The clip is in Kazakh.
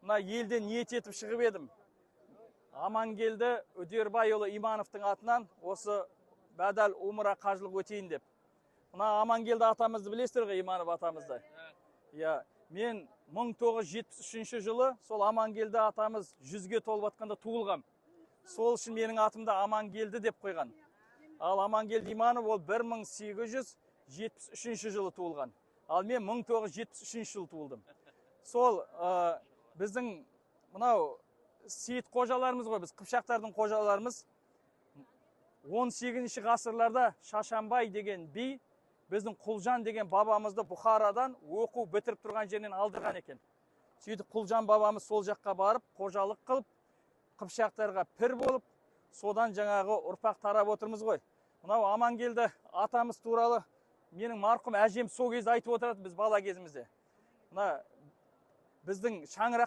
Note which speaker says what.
Speaker 1: мына елден ниет етіп шығып едім. Амангелді Үдербайұлы Имановтың атынан осы бәдәл умра қажылық өтейін деп. Мына Амангелді атамызды білесіздер ғой, Иманов атамызды. Мен 1973 жылы сол Амангелді атамыз 100-ге толып атқанда туылғам. Сол үшін менің атымда Амангелді деп қойған. Ал Амангелді Иманов ол 1873 жылы туылған. Ал мен 1973 жылы туылдым. Сол біздің мынау сейіт қожаларымыз ғой, біз қыпшақтардың қожаларымыз. 18 ғасырларда Шашанбай деген би біздің Құлжан деген бабамызды Бұхарадан оқу бітіріп тұрған жерінен алдырған екен. Сөйтіп Құлжан бабамыз сол жаққа барып, қожалық қылып, қыпшақтарға пір болып, содан жаңағы ұрпақ тарап отырмыз ғой. Мынау Амангелді атамыз туралы менің марқұм әжем сол кезде айтып отырады біз бала кезімізде. Мына біздің шаңырақ